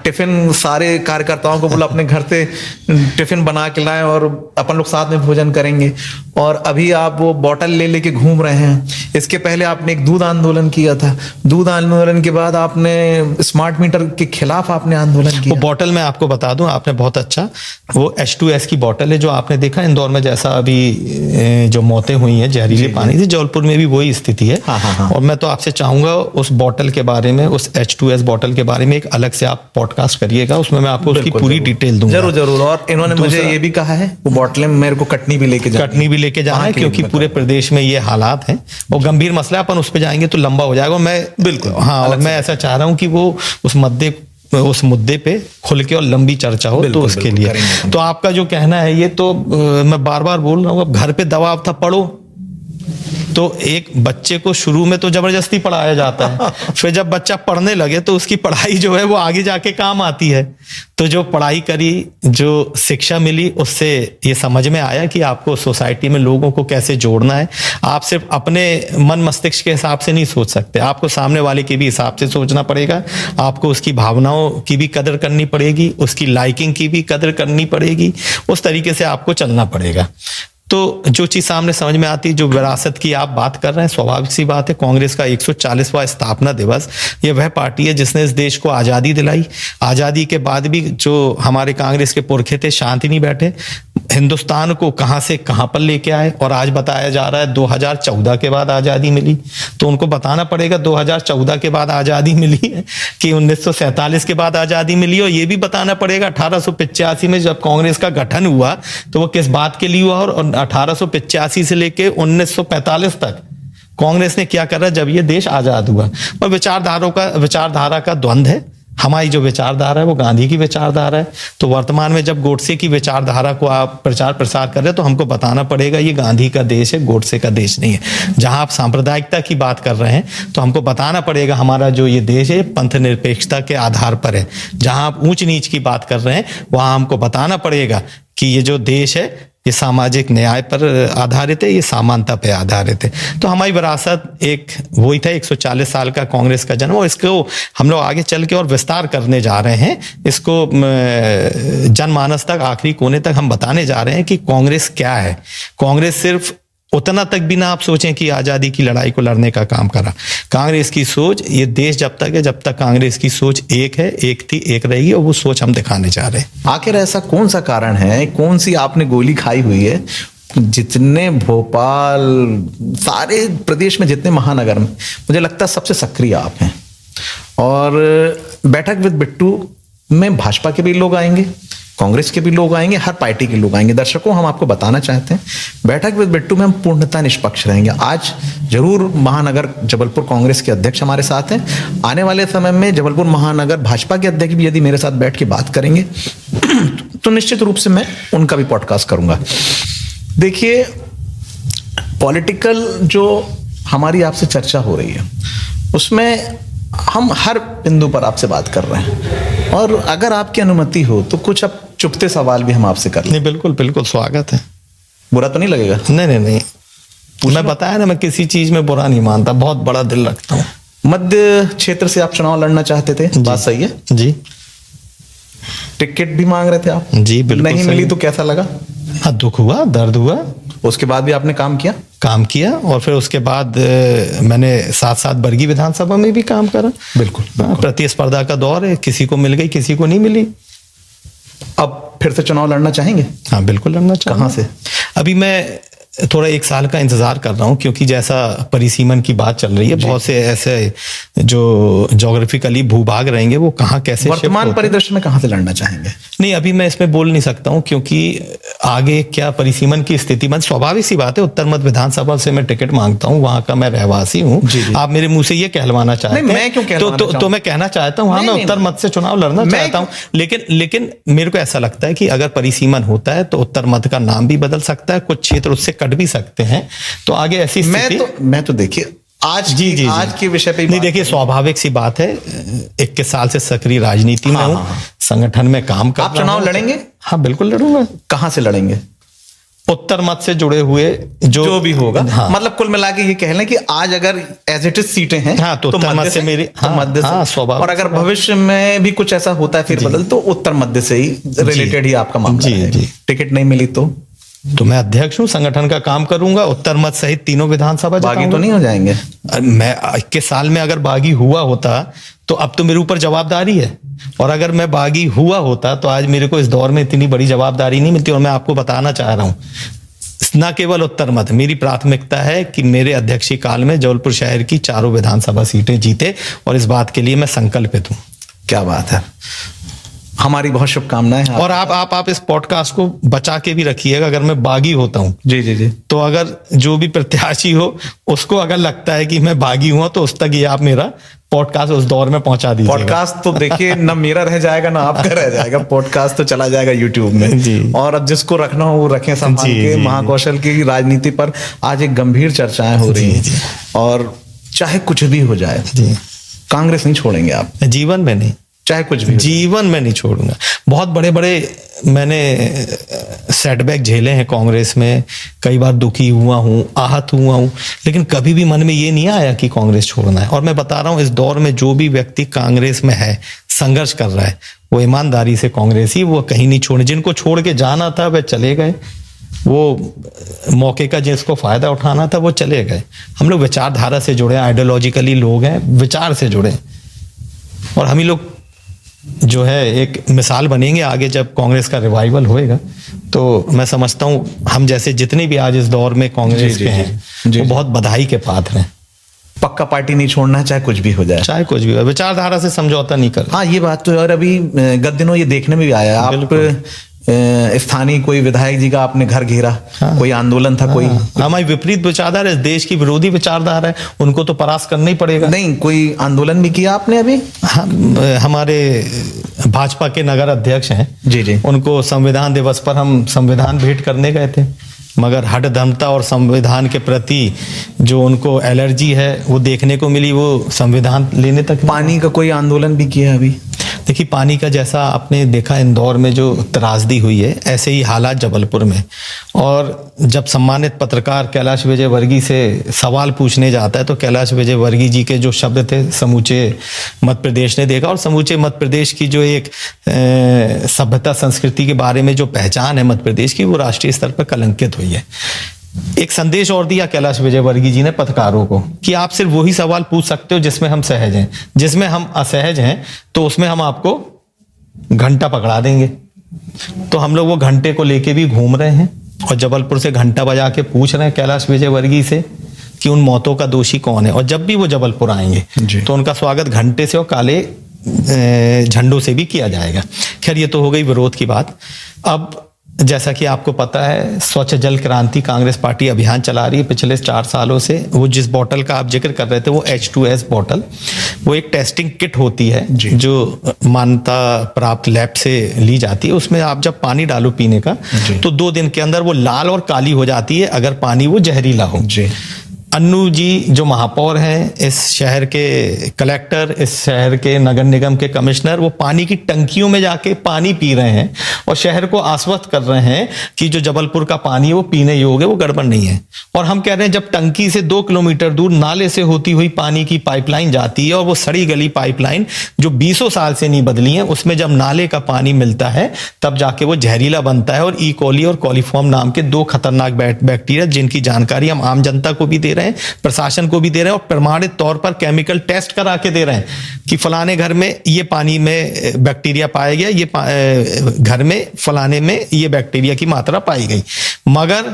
टिफिन सारे कार्यकर्ताओं को बोला अपने घर से टिफिन बना के लाएं और अपन लोग साथ में भोजन करेंगे, और अभी आप वो बॉटल ले लेके घूम रहे हैं। इसके पहले आपने एक दूध आंदोलन किया था। दूध आंदोलन के बाद आपने स्मार्ट मीटर के खिलाफ आपने आंदोलन किया। वो बॉटल मैं आपको बता दूं, आपने बहुत अच्छा, वो H2S की बॉटल है जो आपने देखा इंदौर में, जैसा अभी जो मौतें हुई हैं जहरीले पानी से, जबलपुर में भी वही स्थिति है। हाँ। और मैं तो आपसे चाहूंगा उस बॉटल के बारे में, उस H2S बॉटल के बारे में एक अलग से आप पॉडकास्ट करिएगा, उसमें मैं आपको उसकी पूरी डिटेल दूंगा। जरूर। और इन्होंने मुझे ये भी कहा है वो बॉटलें मेरे को कटनी भी लेके जाना है, क्योंकि पूरे प्रदेश में ये हालात हैं और गंभीर मसला, अपन उस पर जाएंगे तो लंबा हो जाएगा। मैं बिल्कुल हाँ, और मैं ऐसा चाह रहा हूँ कि वो उस मुद्दे पे खुल के और लंबी चर्चा हो, तो उसके लिए तो आपका जो कहना है ये तो मैं बार बार बोल रहा हूँ, अब घर पे दबाव था पढ़ो, तो एक बच्चे को शुरू में तो जबरदस्ती पढ़ाया जाता है, फिर जब बच्चा पढ़ने लगे तो उसकी पढ़ाई जो है वो आगे जाके काम आती है। तो जो पढ़ाई करी, जो शिक्षा मिली, उससे ये समझ में आया कि आपको सोसाइटी में लोगों को कैसे जोड़ना है। आप सिर्फ अपने मन मस्तिष्क के हिसाब से नहीं सोच सकते, आपको सामने वाले के भी हिसाब से सोचना पड़ेगा, आपको उसकी भावनाओं की भी कदर करनी पड़ेगी, उसकी लाइकिंग की भी कदर करनी पड़ेगी, उस तरीके से आपको चलना पड़ेगा। तो जो चीज सामने समझ में आती है, जो विरासत की आप बात कर रहे हैं, स्वाभाविक सी बात है, कांग्रेस का 140वां स्थापना दिवस, ये वह पार्टी है जिसने इस देश को आजादी दिलाई। आजादी के बाद भी जो हमारे कांग्रेस के पुरखे थे, शांति नहीं बैठे, हिंदुस्तान को कहां से कहां पर लेके आए। और आज बताया जा रहा है 2014 के बाद आजादी मिली, तो उनको बताना पड़ेगा 2014 के बाद आजादी मिली है कि 1947 के बाद आजादी मिली। और ये भी बताना पड़ेगा 1885 में जब कांग्रेस का गठन हुआ तो वो किस बात के लिए हुआ, और 1885 से लेके 1945 तक कांग्रेस ने क्या करा जब ये देश आजाद हुआ। और विचारधारा का द्वंद्व है। हमारी जो विचारधारा है वो गांधी की विचारधारा है, तो वर्तमान में जब गोडसे की विचारधारा को आप प्रचार प्रसार कर रहे हैं तो हमको बताना पड़ेगा ये गांधी का देश है, गोडसे का देश नहीं है। जहां आप सांप्रदायिकता की बात कर रहे हैं तो हमको बताना पड़ेगा हमारा जो ये देश है पंथ निरपेक्षता के आधार पर है। जहां आप ऊंच नीच की बात कर रहे हैं वहां हमको बताना पड़ेगा कि ये जो देश है ये सामाजिक न्याय पर आधारित है, ये समानता पर आधारित है। तो हमारी विरासत एक वही था, 140 साल का कांग्रेस का जन्म, और इसको हम लोग आगे चल के और विस्तार करने जा रहे हैं। इसको जनमानस तक, आखिरी कोने तक हम बताने जा रहे हैं कि कांग्रेस क्या है। कांग्रेस सिर्फ उतना तक भी ना आप सोचें कि आजादी की लड़ाई को लड़ने का काम करा। कांग्रेस की सोच, ये देश जब तक है, जब तक कांग्रेस की सोच एक है, एक थी, एक रहेगी, और वो सोच हम दिखाने जा रहे हैं। आखिर ऐसा कौन सा कारण है, कौन सी आपने गोली खाई हुई है, जितने भोपाल, सारे प्रदेश में जितने महानगर में, मुझे लगता है सबसे सक्रिय आप हैं। और बैठक विद बिट्टू में भाजपा के भी लोग आएंगे, कांग्रेस के भी लोग आएंगे, हर पार्टी के लोग आएंगे। दर्शकों, हम आपको बताना चाहते हैं बैठक विद बिट्टू में हम पूर्णतः निष्पक्ष रहेंगे। आज जरूर महानगर जबलपुर कांग्रेस के अध्यक्ष हमारे साथ हैं। आने वाले समय में जबलपुर महानगर भाजपा के अध्यक्ष भी यदि मेरे साथ बैठ के बात करेंगे तो निश्चित रूप से मैं उनका भी पॉडकास्ट करूंगा। देखिए, पॉलिटिकल जो हमारी आपसे चर्चा हो रही है उसमें हम हर बिंदु पर आपसे बात कर रहे हैं, और अगर आपकी अनुमति हो तो कुछ अब चुपते सवाल भी हम आपसे कर लें। नहीं, बिल्कुल बिल्कुल, स्वागत है। बुरा तो नहीं लगेगा? नहीं, मैं बताया ना, मैं किसी चीज में बुरा नहीं मानता, बहुत बड़ा दिल रखता हूँ। मध्य क्षेत्र से आप चुनाव लड़ना चाहते थे, बात सही है जी? टिकट भी मांग रहे थे आप? जी बिल्कुल। नहीं मिली तो कैसा लगा? हाँ, दुख हुआ, दर्द हुआ। उसके बाद भी आपने काम किया, और फिर उसके बाद मैंने साथ बरगी विधानसभा में भी काम करा। बिल्कुल। प्रतिस्पर्धा का दौर है, किसी को मिल गई, किसी को नहीं मिली। अब फिर से चुनाव लड़ना चाहेंगे? हाँ, बिल्कुल लड़ना चाहूंगा। कहाँ से? अभी मैं थोड़ा 1 साल का इंतजार कर रहा हूँ, क्योंकि जैसा परिसीमन की बात चल रही है, बहुत से ऐसे जो ज्योग्राफिकली भूभाग रहेंगे वो कहाँ कैसे वर्तमान परिदृश्य में कहाँ से लड़ना चाहेंगे? नहीं, अभी मैं इसमें बोल नहीं सकता हूँ, क्योंकि आगे क्या परिसीमन की स्थिति बन। स्वाभाविक सी बात है, उत्तर मध्य विधानसभा से मैं टिकट मांगता हूँ, वहां का मैं रहवासी हूँ। आप मेरे मुंह से ये कहलवाना चाहते हैं? मैं क्यों कहलवाना तो मैं कहना चाहता हूँ, हाँ, मैं उत्तर मध्य से चुनाव लड़ना चाहता हूँ, लेकिन मेरे को ऐसा लगता है कि अगर परिसीमन होता है तो उत्तर मध्य का नाम भी बदल सकता है, कुछ क्षेत्र उससे कट भी सकते हैं। तो आगे ऐसी मैं तो देखिए आज के विषय पे नहीं, देखिए स्वाभाविक सी बात है, 21 साल से सक्रिय राजनीति में हूँ, संगठन में काम कर रहा हूं। आप चुनाव लड़ेंगे? हाँ, बिल्कुल लड़ूंगा। कहां से लड़ेंगे? उत्तर मध्य से जुड़े हुए जो भी होगा। हाँ। मतलब कुल मिला के ये कह लें कि आज अगर एज इट इज सीटें हैं, हाँ, तो उत्तर मध्य से मेरी, तो मध्य से, स्वाभाविक। और अगर भविष्य में भी कुछ ऐसा होता है फिर बदल, तो उत्तर मध्य से ही रिलेटेड ही आपका मामला है। टिकट नहीं मिली तो मैं अध्यक्ष हूँ, संगठन का काम करूंगा, उत्तर मध्य सहित तीनों विधानसभा बागी तो नहीं हो जाएंगे? मैं 21 साल में अगर बागी हुआ होता तो अब तो मेरे ऊपर जवाबदारी है, और अगर मैं बागी हुआ होता तो आज मेरे को इस दौर में इतनी बड़ी जवाबदारी नहीं मिलती। और मैं आपको बताना चाह रहा हूँ, न केवल उत्तर मध्य, मेरी प्राथमिकता है कि मेरे अध्यक्षीय काल में जबलपुर शहर की 4 विधानसभा सीटें जीते, और इस बात के लिए मैं संकल्पित हूं। क्या बात है, हमारी बहुत शुभकामनाएं हैं। और आप इस पॉडकास्ट को बचा के भी रखिएगा। अगर मैं बागी होता हूं, जी जी जी, तो अगर जो भी प्रत्याशी हो उसको अगर लगता है कि मैं बागी हुआ, तो उस तक ये आप मेरा पॉडकास्ट उस दौर में पहुंचा दीजिएगा। पॉडकास्ट तो देखिए ना मेरा रह जाएगा ना आपका रह जाएगा, पॉडकास्ट तो चला जाएगा यूट्यूब में जी। और अब जिसको रखना हो वो रखें संभाल जी, के। जी, महाकौशल की राजनीति पर आज एक गंभीर चर्चाएं हो रही हैं, और चाहे कुछ भी हो जाए जी, कांग्रेस नहीं छोड़ेंगे आप, जीवन में नहीं, चाहे कुछ भी हो जाए। जीवन में नहीं छोड़ूंगा। बहुत बड़े बड़े मैंने सेटबैक झेले हैं कांग्रेस में, कई बार दुखी हुआ हूं, आहत हुआ हूं, लेकिन कभी भी मन में ये नहीं आया कि कांग्रेस छोड़ना है। और मैं बता रहा हूं, इस दौर में जो भी व्यक्ति कांग्रेस में है, संघर्ष कर रहा है, वो ईमानदारी से कांग्रेस ही, वो कहीं नहीं छोड़े। जिनको छोड़ के जाना था वह चले गए, वो मौके का जिसको फायदा उठाना था वो चले गए। हम लोग विचारधारा से जुड़े, आइडियोलॉजिकली लोग हैं, विचार से जुड़े, और हम ही लोग जो है एक मिसाल बनेंगे आगे जब कांग्रेस का रिवाइवल होएगा। तो मैं समझता हूं हम जैसे जितने भी आज इस दौर में कांग्रेस के हैं, वो बहुत बधाई के पात्र हैं। पक्का पार्टी नहीं छोड़ना है, चाहे कुछ भी हो जाए, चाहे कुछ भी हो, विचारधारा से समझौता नहीं कर। हाँ ये बात तो है। और अभी गत दिनों ये देखने में भी आया, आप स्थानीय कोई विधायक जी का आपने घर घेरा, हाँ, कोई आंदोलन था, कोई हमारी विपरीत विचारधारा है, देश की विरोधी विचारधारा है, उनको तो परास्त करना ही पड़ेगा। नहीं, कोई आंदोलन भी किया आपने अभी? हमारे भाजपा के नगर अध्यक्ष हैं जी जी, उनको संविधान दिवस पर हम संविधान भेंट करने गए थे, मगर हठधर्मता और संविधान के प्रति जो उनको एलर्जी है वो देखने को मिली, वो संविधान लेने तक। पानी का कोई आंदोलन भी किया अभी? देखिए, पानी का जैसा आपने देखा इंदौर में जो त्रासदी हुई है, ऐसे ही हालात जबलपुर में। और जब सम्मानित पत्रकार कैलाश विजयवर्गीय से सवाल पूछने जाता है, तो कैलाश विजयवर्गीय जी के जो शब्द थे समूचे मध्य प्रदेश ने देखा, और समूचे मध्य प्रदेश की जो एक सभ्यता संस्कृति के बारे में जो पहचान है मध्य प्रदेश की, वो राष्ट्रीय स्तर पर कलंकित हुई है। एक संदेश और दिया कैलाश विजयवर्गीय जी ने पत्रकारों को कि आप सिर्फ वही सवाल पूछ सकते हो जिसमें हम सहज हैं, जिसमें हम असहज हैं तो उसमें हम आपको घंटा पकड़ा देंगे। तो हम लोग वो घंटे को लेके भी घूम रहे हैं, और जबलपुर से घंटा बजा के पूछ रहे हैं कैलाश विजयवर्गीय से कि उन मौतों का दोषी कौन है। और जब भी वो जबलपुर आएंगे तो उनका स्वागत घंटे से और काले झंडों से भी किया जाएगा। खैर, ये तो हो गई विरोध की बात। अब जैसा कि आपको पता है, स्वच्छ जल क्रांति कांग्रेस पार्टी अभियान चला रही है पिछले 4 सालों से। वो जिस बोतल का आप जिक्र कर रहे थे, वो H2S बोतल, वो एक टेस्टिंग किट होती है जो मान्यता प्राप्त लैब से ली जाती है। उसमें आप जब पानी डालो पीने का, तो 2 दिन के अंदर वो लाल और काली हो जाती है अगर पानी वो जहरीला हो। अन्नू जी जो महापौर हैं, इस शहर के कलेक्टर, इस शहर के नगर निगम के कमिश्नर, वो पानी की टंकियों में जाके पानी पी रहे हैं और शहर को आश्वस्त कर रहे हैं कि जो जबलपुर का पानी है वो पीने योग्य है, वो गड़बड़ नहीं है। और हम कह रहे हैं जब टंकी से 2 किलोमीटर दूर नाले से होती हुई पानी की पाइपलाइन जाती है, और वो सड़ी गली पाइपलाइन जो 20 साल से नहीं बदली है, उसमें जब नाले का पानी मिलता है तब जाके वो जहरीला बनता है। और ई कोली और कोलीफॉर्म नाम के 2 खतरनाक बैक्टीरिया, जिनकी जानकारी हम आम जनता को भी दे रहे हैं, प्रशासन को भी दे रहे हैं, और प्रमाणित तौर पर केमिकल टेस्ट करा के दे रहे हैं कि फलाने घर में ये पानी में बैक्टीरिया पाया गया, ये घर में फलाने में ये बैक्टीरिया की मात्रा पाई गई। मगर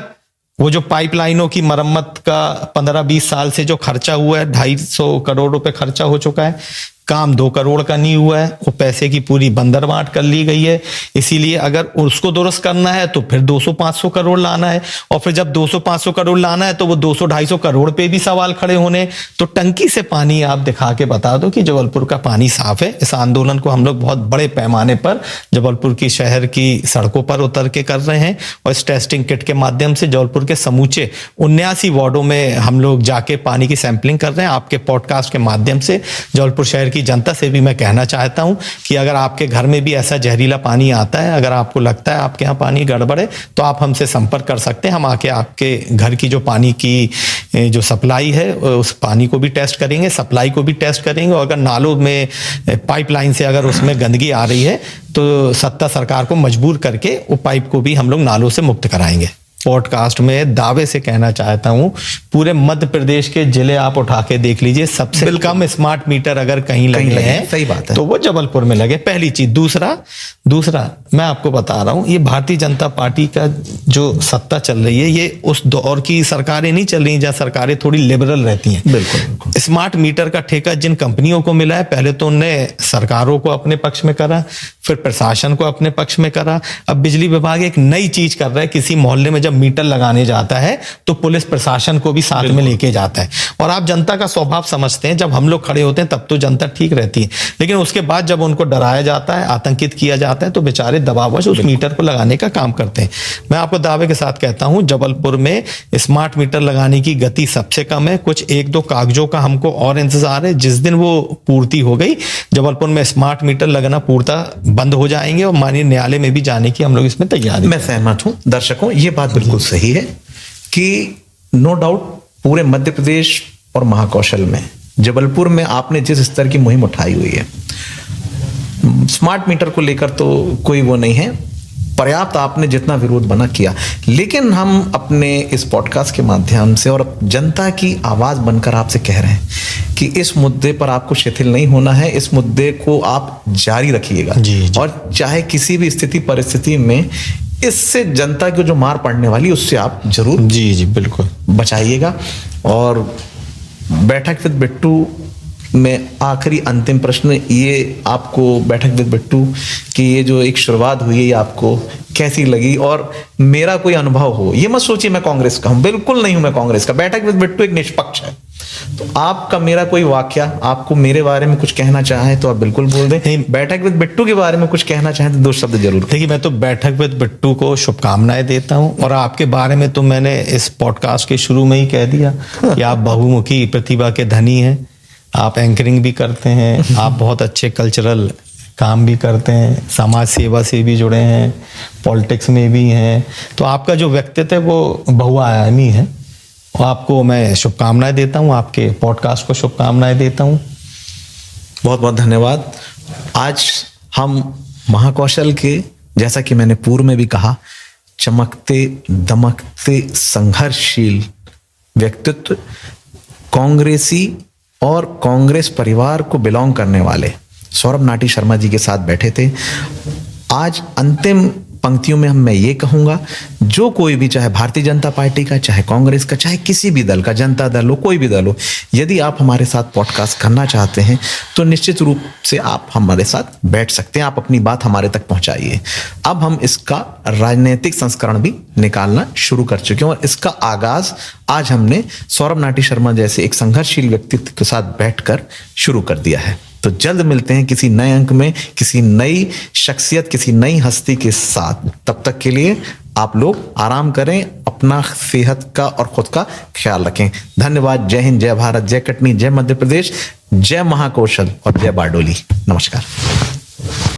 वो जो पाइपलाइनों की मरम्मत का 15-20 साल से जो खर्चा हुआ है, 250 करोड़ रुपए खर्चा हो चुका है, काम 2 करोड़ का नहीं हुआ है, वो पैसे की पूरी बंदरबांट कर ली गई है। इसीलिए अगर उसको दुरुस्त करना है तो फिर 200-500 करोड़ लाना है, और फिर जब 200-500 करोड़ लाना है तो वो 200-250 करोड़ पे भी सवाल खड़े होने। तो टंकी से पानी आप दिखा के बता दो कि जबलपुर का पानी साफ है। इस आंदोलन को हम लोग बहुत बड़े पैमाने पर जबलपुर की शहर की सड़कों पर उतर के कर रहे हैं, और इस टेस्टिंग किट के माध्यम से जबलपुर के समूचे 79 वार्डों में हम लोग जाके पानी की सैंपलिंग कर रहे हैं। आपके पॉडकास्ट के माध्यम से जबलपुर शहर की जनता से भी मैं कहना चाहता हूं कि अगर आपके घर में भी ऐसा जहरीला पानी आता है, अगर आपको लगता है आपके यहाँ पानी गड़बड़ है, तो आप हमसे संपर्क कर सकते हैं। हम आके आपके घर की जो पानी की जो सप्लाई है उस पानी को भी टेस्ट करेंगे, सप्लाई को भी टेस्ट करेंगे, और अगर नालों में पाइपलाइन से अगर उसमें गंदगी आ रही है तो सत्ता सरकार को मजबूर करके वो पाइप को भी हम लोग नालों से मुक्त कराएंगे। पॉडकास्ट में दावे से कहना चाहता हूं, पूरे मध्य प्रदेश के जिले आप उठा के देख लीजिए, सबसे कम स्मार्ट मीटर अगर कहीं लगे हैं, सही बात है, तो वो जबलपुर में लगे, पहली चीज। दूसरा मैं आपको बता रहा हूं, ये भारतीय जनता पार्टी का जो सत्ता चल रही है, ये उस दौर की सरकारें नहीं चल रही जहां सरकारें थोड़ी लिबरल रहती हैं। बिल्कुल। स्मार्ट मीटर का ठेका जिन कंपनियों को मिला है, पहले तो उनने सरकारों को अपने पक्ष में करा, फिर प्रशासन को अपने पक्ष में करा। अब बिजली विभाग एक नई चीज कर रहा है, किसी मोहल्ले में जब मीटर लगाने जाता है तो पुलिस प्रशासन को भी साथ में लेके जाता है। और आप जनता का स्वभाव समझते हैं, जब हम लोग खड़े होते हैं तब तो जनता ठीक रहती है, लेकिन उसके बाद जब उनको डराया जाता है, आतंकित किया जाता है, तो बेचारे दबावश उस मीटर को लगाने का काम करते हैं। मैं आपको दावे के साथ कहता हूं, जबलपुर में स्मार्ट मीटर लगाने की गति सबसे कम है। कुछ 1-2 कागजों का हमको और इंतजार है, जिस दिन वो पूर्ति हो गई, जबलपुर में स्मार्ट मीटर लगना पूर्णतः बंद हो जाएंगे और माननीय न्यायालय में भी जाने की हम लोग इसमें तैयारी। मैं सहमत हूं। दर्शकों, ये बात बिल्कुल सही है कि नो डाउट पूरे मध्य प्रदेश और महाकौशल में, जबलपुर में आपने जिस स्तर की मुहिम उठाई हुई है, स्मार्ट मीटर को लेकर तो कोई वो नहीं है, पर्याप्त आपने जितना विरोध बना किया, लेकिन हम अपने इस पॉडकास्ट के माध्यम से और जनता की आवाज बनकर आपसे कह रहे हैं कि इस मुद्दे पर आपको शिथिल नहीं होना है, इस मुद्दे को आप जारी रखिएगा। जी। और चाहे किसी भी स्थिति परिस्थिति में इससे जनता को जो मार पड़ने वाली, उससे आप जरूर जी बिल्कुल बचाइएगा। और बैठक विद बिट्टू में आखिरी अंतिम प्रश्न, ये आपको बैठक विद बिट्टू की ये जो एक शुरुआत हुई है, ये आपको कैसी लगी? और मेरा कोई अनुभव हो, ये मत सोचिए मैं कांग्रेस का हूं, बिल्कुल नहीं हूं मैं कांग्रेस का। बैठक विद बिट्टू एक निष्पक्ष है। तो आपका मेरा कोई वाक्या, आपको मेरे बारे में कुछ कहना चाहे तो आप बिल्कुल बोल दें। बैठक विद बिट्टू के बारे में कुछ कहना चाहें तो 2 शब्द जरूर। देखिए, मैं तो बैठक विद बिट्टू को शुभकामनाएं देता हूं, और आपके बारे में तो मैंने इस पॉडकास्ट के शुरू में ही कह दिया कि आप बहुमुखी प्रतिभा के धनी हैं। आप एंकरिंग भी करते हैं, आप बहुत अच्छे कल्चरल काम भी करते हैं, समाज सेवा से भी जुड़े हैं, पॉलिटिक्स में भी हैं, तो आपका जो व्यक्तित्व है वो बहुआयामी है। आपको मैं शुभकामनाएं देता हूं, आपके पॉडकास्ट को शुभकामनाएं देता हूं। बहुत बहुत धन्यवाद। आज हम महाकौशल के, जैसा कि मैंने पूर्व में भी कहा, चमकते दमकते संघर्षशील व्यक्तित्व, कांग्रेसी और कांग्रेस परिवार को बिलोंग करने वाले सौरभ नाटी शर्मा जी के साथ बैठे थे। आज अंतिम पंक्तियों में मैं ये कहूंगा, जो कोई भी, चाहे भारतीय जनता पार्टी का, चाहे कांग्रेस का, चाहे किसी भी दल का, जनता दल हो, कोई भी दल हो, यदि आप हमारे साथ पॉडकास्ट करना चाहते हैं तो निश्चित रूप से आप हमारे साथ बैठ सकते हैं। आप अपनी बात हमारे तक पहुंचाइए। अब हम इसका राजनीतिक संस्करण भी निकालना शुरू कर चुके हैं, और इसका आगाज आज हमने सौरभ नाटी शर्मा जैसे एक संघर्षशील व्यक्तित्व के साथ बैठकर शुरू कर दिया है। तो जल्द मिलते हैं किसी नए अंक में, किसी नई शख्सियत, किसी नई हस्ती के साथ। तब तक के लिए आप लोग आराम करें, अपना सेहत का और खुद का ख्याल रखें। धन्यवाद। जय हिंद, जय भारत, जय कटनी, जय मध्य प्रदेश, जय महाकौशल और जय बारडोली। नमस्कार।